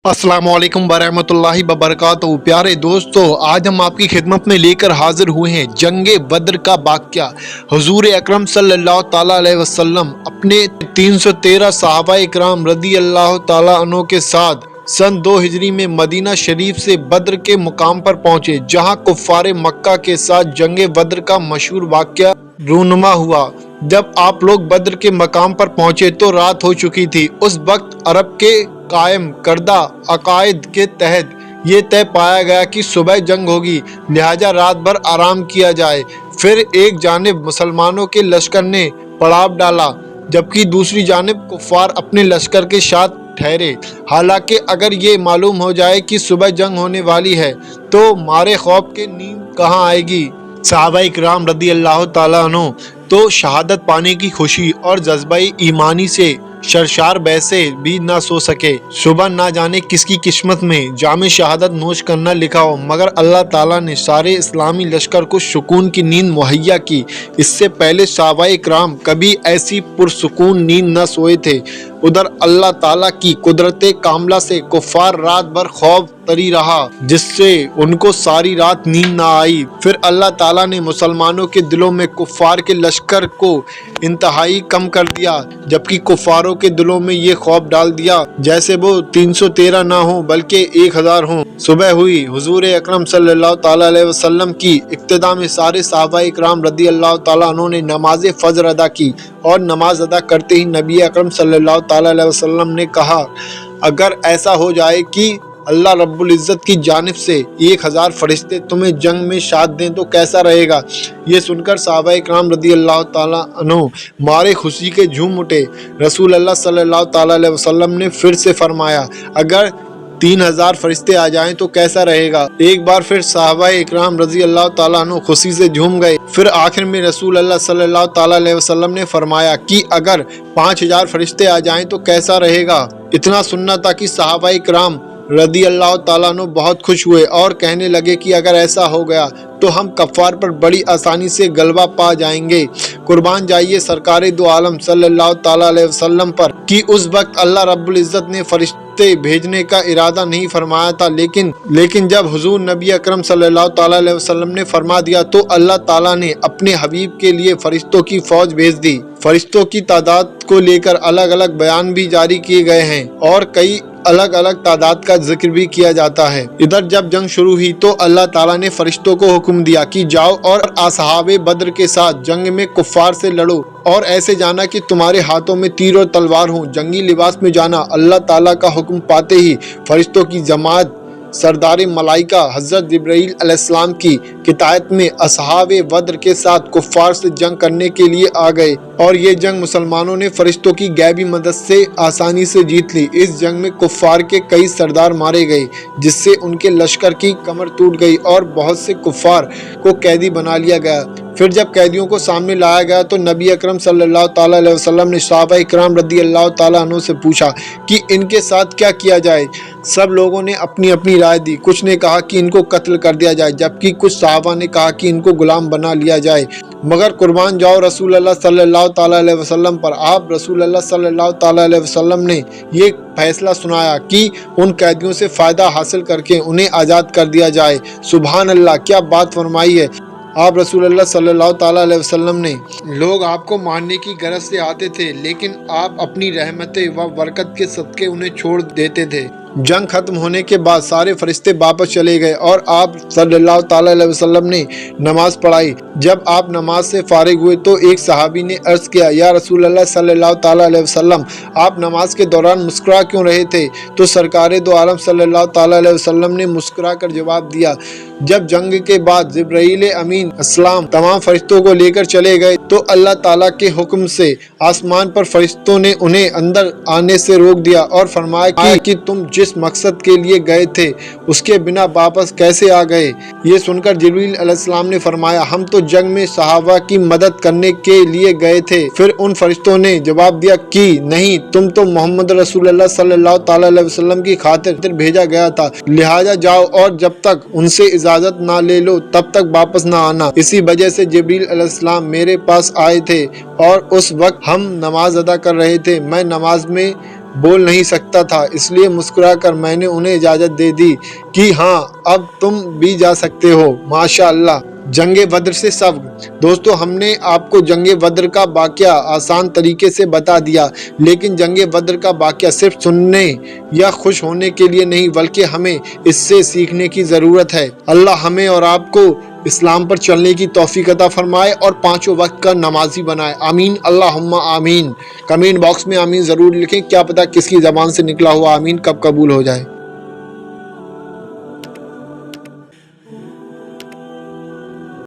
अस्सलाम वालेकुम वरहमतुल्लाहि वबरकातुहू। प्यारे दोस्तों, आज हम आपकी खिदमत में लेकर हाजिर हुए हैं जंगे बद्र का वाक़या। हुजूर अकरम सल्लल्लाहु ताला अलैहि वसल्लम अपने 313 सहाबाए किराम रदी अल्लाह ताला अन्हु के साथ सन 2 हिजरी में मदीना शरीफ से बद्र के मुकाम पर पहुंचे, जहां कुफ़ारे मक्का के साथ जंगे बद्र का मशहूर वाक़या रूनुमा हुआ। जब आप लोग बद्र के मकाम पर पहुंचे तो रात हो चुकी थी। उस वक्त अरब के कायम करदा अकायद के तहत ये तय पाया गया कि सुबह जंग होगी, लिहाजा रात भर आराम किया जाए। फिर एक जानिब मुसलमानों के लश्कर ने पड़ाव डाला, जबकि दूसरी जानिब कुफ़ार अपने लश्कर के साथ ठहरे। हालांकि अगर ये मालूम हो जाए कि सुबह जंग होने वाली है तो मारे खौफ के नींद कहाँ आएगी। सहाबाए किराम रदी अल्लाह ताला अन्हु तो शहादत पाने की खुशी और जज्बाई ईमानी से सरशार बैसे भी ना सो सके। सुबह ना जाने किसकी किस्मत में जामे शहादत नोश करना लिखा हो, मगर अल्लाह ताला ने सारे इस्लामी लश्कर को सुकून की नींद मुहैया की। इससे पहले सहाबाए किराम कभी ऐसी पुरसुकून नींद न सोए थे। उधर अल्लाह ताला की कुदरत कामला से कुफ़ार रात भर खौफ तरी रहा, जिससे उनको सारी रात नींद ना आई। फिर अल्लाह ताला ने मुसलमानों के दिलों में कुफ़ार के लश्कर को इंतहाई कम कर दिया, जबकि कुफ़ारों के दिलों में ये खौफ डाल दिया जैसे वो 313 ना हो बल्कि 1000 हों। सुबह हुई। हुजूर अकरम सल्लल्लाहु ताला अलैहि वसल्लम की इक्तिदा में सारे सहाबाए किराम रदी अल्लाह ताला अन्हु ने नमाज फजर अदा की, और नमाज अदा करते ही नबी अकरम सल्लल्लाहु ताला अलैहि वसल्लम ने कहा, अगर ऐसा हो जाए कि अल्लाह रब्बुल इज़्ज़त की जानिब से 1000 फरिश्ते तुम्हें जंग में साथ दें तो कैसा रहेगा। ये सुनकर सहाबाए किराम रदी अल्लाह ताला अन्हु मारे खुशी के झूम उठे। रसूल अल्लाह सल्लल्लाहु ताला अलैहि वसल्लम ने फिर से फरमाया, अगर 3000 फरिश्ते आ जाएं तो कैसा रहेगा। एक बार फिर सहाबाए इकराम रजी अल्लाह ताला अन्हु खुशी से झूम गए। फिर आखिर में रसूल अल्लाह सल्लल्लाहु ताला अलैहि वसल्लम ने फरमाया कि अगर 5000 फरिश्ते आ जाएं तो कैसा रहेगा। इतना सुनना था कि सहाबाए इकराम रदी अल्लाह ताला अन्हु बहुत खुश हुए और कहने लगे कि अगर ऐसा हो गया तो हम कफ़ार पर बड़ी आसानी से गलबा पा जाएंगे। कुर्बान जाइए सरकार दो आलम सल्लल्लाहु ताला अलैहि वसल्लम पर कि उस वक्त अल्लाह रब्बुल इज़्ज़त ने फरिश्ते भेजने का इरादा नहीं फरमाया था, लेकिन जब हुजूर नबी अकरम सल्लल्लाहु ताला अलैहि वसल्लम ने फरमा दिया तो अल्लाह ताला ने अपने हबीब के लिए फरिश्तों की फौज भेज दी। फरिश्तों की तादाद को लेकर अलग अलग बयान भी जारी किए गए हैं और कई अलग अलग तादाद का जिक्र भी किया जाता है। इधर जब जंग शुरू हुई तो अल्लाह ताला ने फरिश्तों को हुक्म दिया कि जाओ और असहाबे बद्र के साथ जंग में कुफ़ार से लड़ो, और ऐसे जाना कि तुम्हारे हाथों में तीर और तलवार हो। जंगी लिबास में जाना। अल्लाह ताला का हुक्म पाते ही फरिश्तों की जमात सरदार मलाइका हज़रत जिब्राईल अलैहिस्सलाम की कितायत में असहाबे बद्र के साथ कुफ़ार से जंग करने के लिए आ गए, और ये जंग मुसलमानों ने फरिश्तों की गैबी मदद से आसानी से जीत ली। इस जंग में कुफ़ार के कई सरदार मारे गए, जिससे उनके लश्कर की कमर टूट गई और बहुत से कुफ़ार को कैदी बना लिया गया। फिर जब कैदियों को सामने लाया गया तो नबी अकरम सल्लल्लाहु ताला अलैहि वसल्लम ने सहाबाए किराम रदी अल्लाह ताला अन्हु से पूछा कि इनके साथ क्या किया जाए। सब लोगों ने अपनी अपनी राय दी। कुछ ने कहा कि इनको कत्ल कर दिया जाए, जबकि कुछ सहाबा ने कहा कि इनको गुलाम बना लिया जाए। मगर कुर्बान जाओ रसूल अल्लाह सल्लल्लाहु ताला अलैहि वसल्लम पर। आप रसूल अल्लाह सल्लल्लाहु ताला अलैहि वसल्लम ने ये फैसला सुनाया कि उन कैदियों से फ़ायदा हासिल करके उन्हें आज़ाद कर दिया जाए। सुभान अल्लाह, क्या बात फरमाई है आप रसूल अल्लाह सल्लल्लाहु ताला अलैहि वसल्लम ने। लोग आपको मारने की गरज से आते थे, लेकिन आप अपनी रहमतें व बरकत के सदके उन्हें छोड़ देते थे। जंग खत्म होने के बाद सारे फरिश्ते वापस चले गए और आप सल्लल्लाहु ताला अलैहि वसल्लम ने नमाज पढ़ाई। जब आप नमाज से फारिग हुए तो एक सहाबी ने अर्ज़ किया, या रसूल अल्लाह सल्लल्लाहु ताला अलैहि वसल्लम, आप नमाज के दौरान मुस्कुरा क्यों रहे थे। तो सरकार दो आलम सल्लल्लाहु ताला अलैहि वसल्लम ने मुस्कुरा कर जवाब दिया, जब जंग के बाद जिब्राईल अमीन अस्सलाम तमाम फरिश्तों को लेकर चले गए तो अल्लाह ताला के हुक्म से आसमान पर फरिश्तों ने उन्हें अंदर आने से रोक दिया और फरमाया कि तुम जिस मकसद के लिए गए थे उसके बिना वापस कैसे आ गए। ये सुनकर जिब्रील अलैहिस्सलाम ने फरमाया, हम तो जंग में सहाबा की मदद करने के लिए गए थे। फिर उन फरिश्तों ने जवाब दिया कि नहीं, तुम तो मोहम्मद रसूलुल्लाह सल्लल्लाहु ताला अलैहि वसल्लम की खातिर भेजा गया था, लिहाजा जाओ और जब तक उनसे इजाजत ना ले लो तब तक वापस ना आना। इसी वजह से जिब्रील अलैहिस्सलाम मेरे पास आए थे और उस वक्त हम नमाज अदा कर रहे थे। मैं नमाज में بول نہیں سکتا تھا، اس لیے مسکرا کر میں نے انہیں اجازت دے دی کہ ہاں اب تم بھی جا سکتے ہو۔ ماشاء اللہ۔ جنگ بدر سے سبق۔ دوستو، ہم نے آپ کو جنگ بدر کا واقعہ آسان طریقے سے بتا دیا، لیکن جنگ بدر کا واقعہ صرف سننے یا خوش ہونے کے لیے نہیں بلکہ ہمیں اس سے سیکھنے کی ضرورت ہے۔ اللہ ہمیں اور آپ کو اسلام پر چلنے کی توفیق عطا فرمائے اور پانچوں وقت کا نمازی بنائے۔ آمین اللہم آمین۔ کمنٹ باکس میں آمین ضرور لکھیں، کیا پتہ کس کی زبان سے نکلا ہوا آمین کب قبول ہو جائے۔